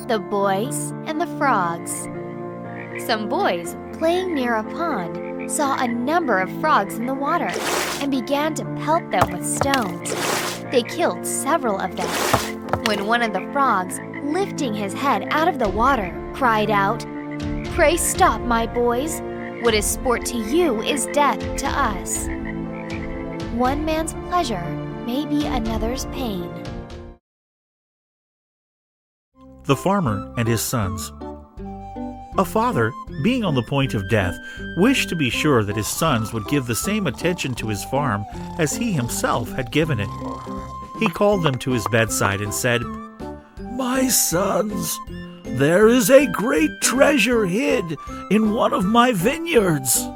The Boys and the Frogs. Some boys playing near a pond saw a number of frogs in the water and began to pelt them with stones. They killed several of them, when one of the frogs, lifting his head out of the water, cried out, "Pray stop, my boys. What is sport to you is death to us." One man's pleasure may be another's pain. The Farmer and His Sons. A father, being on the point of death, wished to be sure that his sons would give the same attention to his farm as he himself had given it. He called them to his bedside and said, "My sons, there is a great treasure hid in one of my vineyards."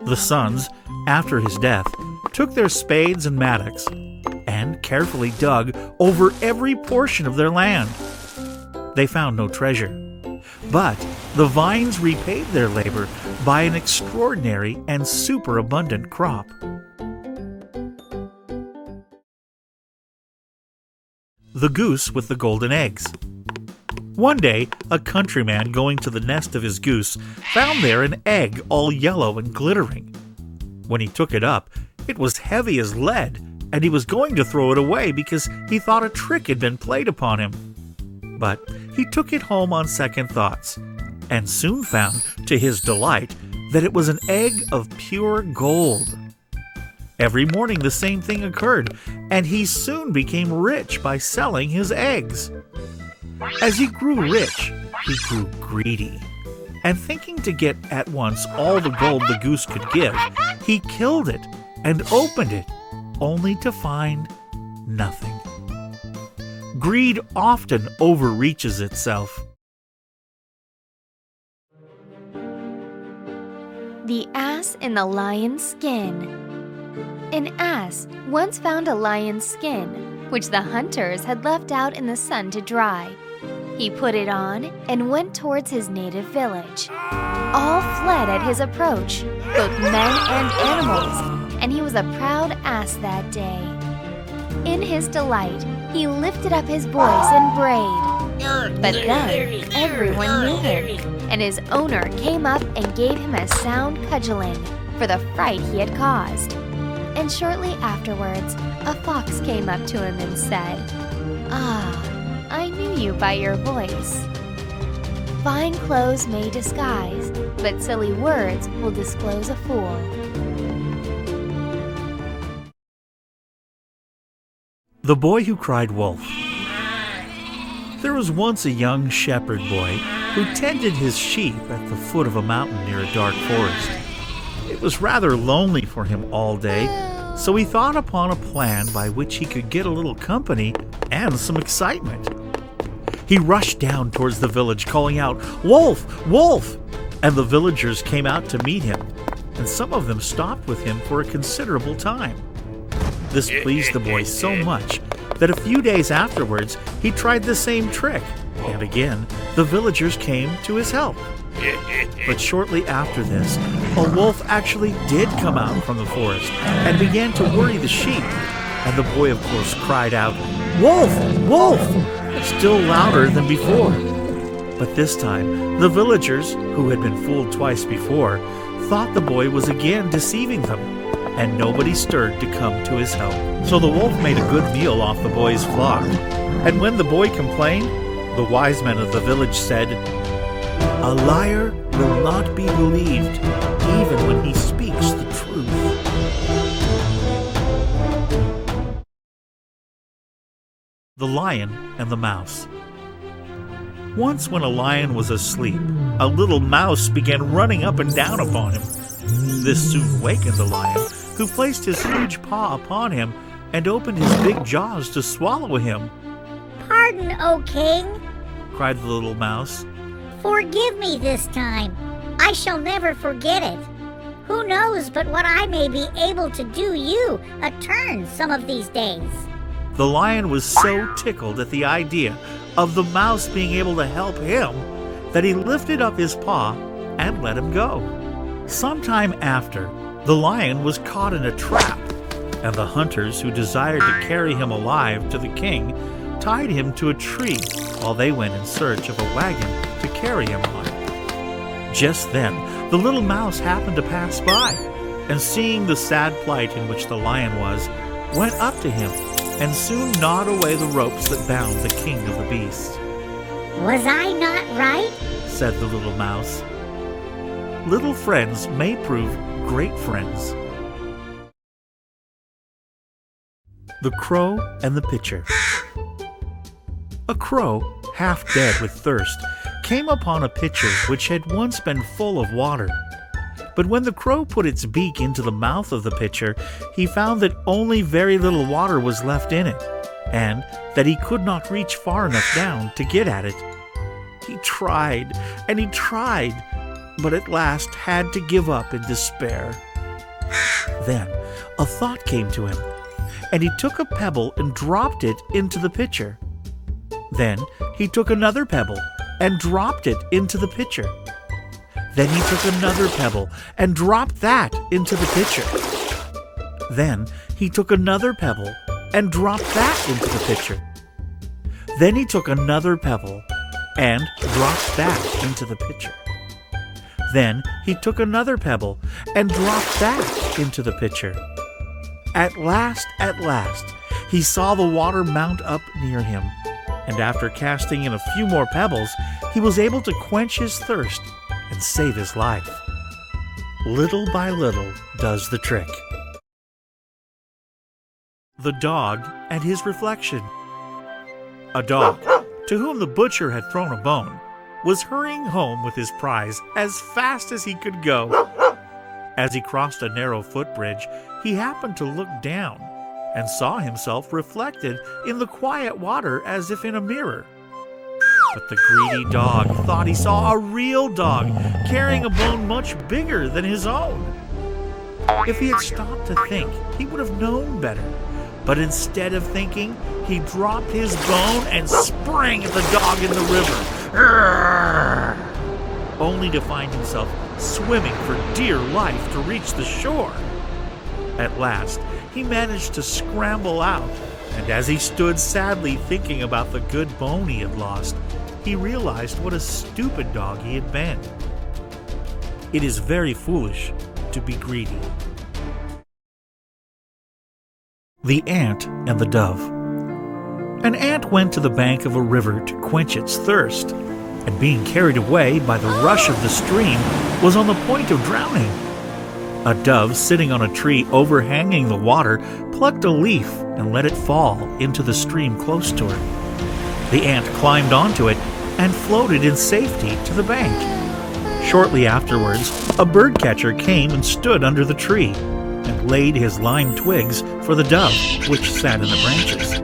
The sons, after his death, took their spades and mattocks and carefully dug over every portion of their land. They found no treasure, but the vines repaid their labor by an extraordinary and superabundant crop. The Goose with the Golden Eggs. One day, a countryman going to the nest of his goose found there an egg all yellow and glittering. When he took it up, it was heavy as lead, and he was going to throw it away because he thought a trick had been played upon him. But he took it home on second thoughts, and soon found, to his delight, that it was an egg of pure gold. Every morning the same thing occurred, and he soon became rich by selling his eggs. As he grew rich, he grew greedy, and thinking to get at once all the gold the goose could give, he killed it and opened it, only to find nothing. Greed often overreaches itself. The Ass in the Lion's Skin. An ass once found a lion's skin, which the hunters had left out in the sun to dry. He put it on and went towards his native village. All fled at his approach, both men and animals, and he was a proud ass that day. In his delight, he lifted up his voice and brayed. But then everyone knew him, and his owner came up and gave him a sound cudgeling for the fright he had caused. And shortly afterwards, a fox came up to him and said, "Ah, I knew you by your voice." Fine clothes may disguise, but silly words will disclose a fool. The Boy Who Cried Wolf. There was once a young shepherd boy who tended his sheep at the foot of a mountain near a dark forest. It was rather lonely for him all day, so he thought upon a plan by which he could get a little company and some excitement. He rushed down towards the village, calling out, "Wolf! Wolf!" And the villagers came out to meet him, and some of them stopped with him for a considerable time. This pleased the boy so much that a few days afterwards he tried the same trick, and again the villagers came to his help. But shortly after this, a wolf actually did come out from the forest and began to worry the sheep, and the boy of course cried out, "Wolf! Wolf!" still louder than before. But this time the villagers, who had been fooled twice before, thought the boy was again deceiving them, and nobody stirred to come to his help. So the wolf made a good meal off the boy's flock, and when the boy complained, the wise men of the village said, "A liar will not be believed, even when he speaks the truth." The Lion and the Mouse. Once when a lion was asleep, a little mouse began running up and down upon him. This soon wakened the lion, who placed his huge paw upon him and opened his big jaws to swallow him. "Pardon, O king," cried the little mouse. "Forgive me this time. I shall never forget it. Who knows but what I may be able to do you a turn some of these days." The lion was so tickled at the idea of the mouse being able to help him that he lifted up his paw and let him go. Sometime after, the lion was caught in a trap, and the hunters who desired to carry him alive to the king tied him to a tree while they went in search of a wagon to carry him on. Just then, the little mouse happened to pass by, and seeing the sad plight in which the lion was, went up to him and soon gnawed away the ropes that bound the king of the beasts. Was I not right? Said the little mouse. Little friends may prove great friends. The Crow and the Pitcher. A crow, half dead with thirst, came upon a pitcher which had once been full of water. But when the crow put its beak into the mouth of the pitcher, he found that only very little water was left in it, and that he could not reach far enough down to get at it. He tried, and he tried, but at last had to give up in despair. Then a thought came to him, and he took a pebble and dropped it into the pitcher. Then he took another pebble and dropped it into the pitcher. Then he took another pebble and dropped that into the pitcher. Then he took another pebble and dropped that into the pitcher. Then he took another pebble and dropped that into the pitcher. Then he took another pebble and dropped that into the pitcher. At last, he saw the water mount up near him, and after casting in a few more pebbles, he was able to quench his thirst and save his life. Little by little does the trick. The Dog and His Reflection. A dog, to whom the butcher had thrown a bone, was hurrying home with his prize as fast as he could go. As he crossed a narrow footbridge, he happened to look down and saw himself reflected in the quiet water as if in a mirror. But the greedy dog thought he saw a real dog carrying a bone much bigger than his own. If he had stopped to think, he would have known better. But instead of thinking, he dropped his bone and sprang at the dog in the river, only to find himself swimming for dear life to reach the shore. At last, he managed to scramble out, and as he stood sadly thinking about the good bone he had lost, he realized what a stupid dog he had been. It is very foolish to be greedy. The Ant and the Dove. An ant went to the bank of a river to quench its thirst, and being carried away by the rush of the stream, was on the point of drowning. A dove sitting on a tree overhanging the water plucked a leaf and let it fall into the stream close to her. The ant climbed onto it and floated in safety to the bank. Shortly afterwards, a birdcatcher came and stood under the tree and laid his lime twigs for the dove, which sat in the branches.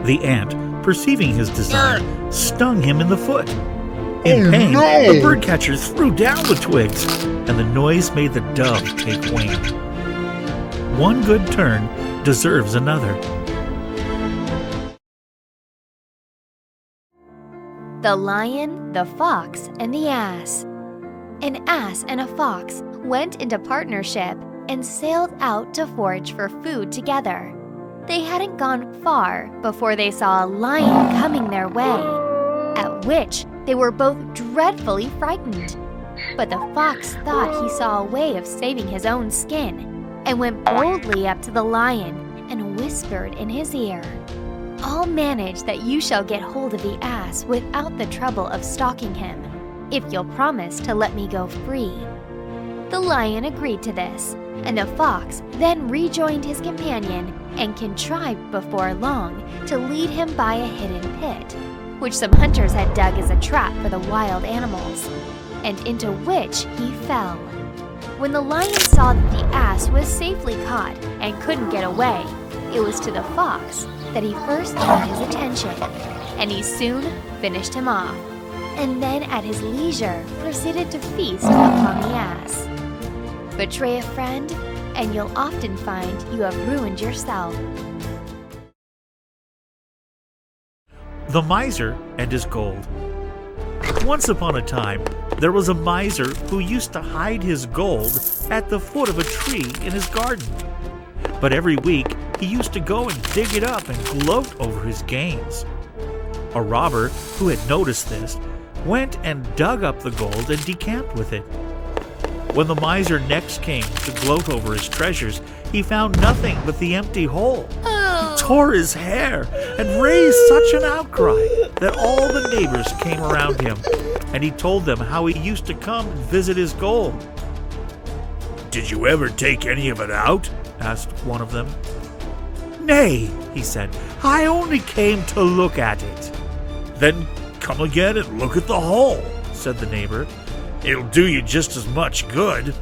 The ant, perceiving his design, stung him in the foot. In pain, the birdcatcher threw down the twigs, and the noise made the dove take wing. One good turn deserves another. The Lion, the Fox, and the Ass. An ass and a fox went into partnership and sailed out to forage for food together. They hadn't gone far before they saw a lion coming their way, at which they were both dreadfully frightened. But the fox thought he saw a way of saving his own skin and went boldly up to the lion and whispered in his ear, "I'll manage that you shall get hold of the ass without the trouble of stalking him, if you'll promise to let me go free." The lion agreed to this, and the fox then rejoined his companion and contrived before long to lead him by a hidden pit, which some hunters had dug as a trap for the wild animals, and into which he fell. When the lion saw that the ass was safely caught and couldn't get away, it was to the fox that he first turned his attention, and he soon finished him off, and then at his leisure proceeded to feast upon the ass. Betray a friend, and you'll often find you have ruined yourself. The Miser and His Gold. Once upon a time, there was a miser who used to hide his gold at the foot of a tree in his garden. But every week, he used to go and dig it up and gloat over his gains. A robber, who had noticed this, went and dug up the gold and decamped with it. When the miser next came to gloat over his treasures, he found nothing but the empty hole. He tore his hair and raised such an outcry that all the neighbors came around him, and he told them how he used to come and visit his gold. "Did you ever take any of it out?" asked one of them. "Nay," he said, "I only came to look at it." "Then come again and look at the hole," said the neighbor. "It'll do you just as much good."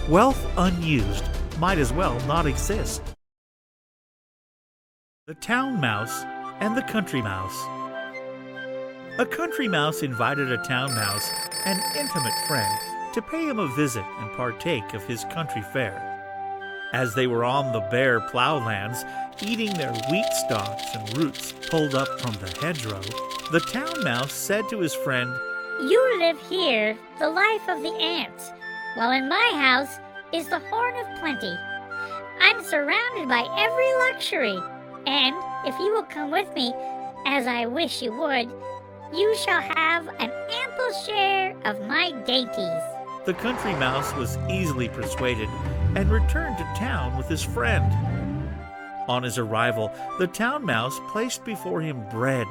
Wealth unused might as well not exist. The Town Mouse and the Country Mouse. A country mouse invited a town mouse, an intimate friend, to pay him a visit and partake of his country fare. As they were on the bare plowlands, eating their wheat stalks and roots pulled up from the hedgerow, the town mouse said to his friend, You live here, the life of the ants, while in my house is the horn of plenty. I'm surrounded by every luxury, and if you will come with me, as I wish you would, you shall have an ample share of my dainties. The country mouse was easily persuaded and returned to town with his friend. On his arrival, the town mouse placed before him bread,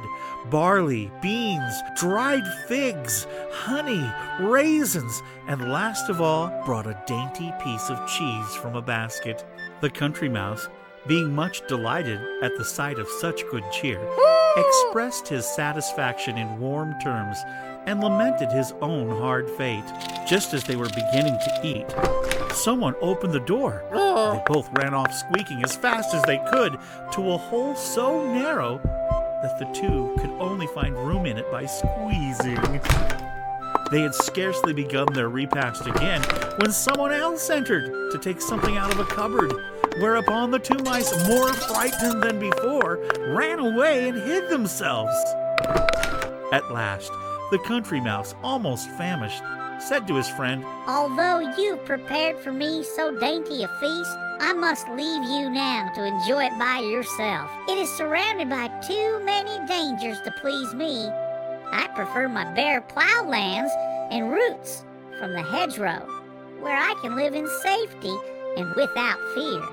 barley, beans, dried figs, honey, raisins, and last of all, brought a dainty piece of cheese from a basket. The country mouse, being much delighted at the sight of such good cheer, expressed his satisfaction in warm terms and lamented his own hard fate. Just as they were beginning to eat, someone opened the door. They both ran off squeaking as fast as they could to a hole so narrow that the two could only find room in it by squeezing. They had scarcely begun their repast again when someone else entered to take something out of a cupboard, whereupon the two mice, more frightened than before, ran away and hid themselves. At last, the country mouse, almost famished, said to his friend, Although you've prepared for me so dainty a feast, I must leave you now to enjoy it by yourself. It is surrounded by too many dangers to please me. I prefer my bare plowlands and roots from the hedgerow, where I can live in safety and without fear.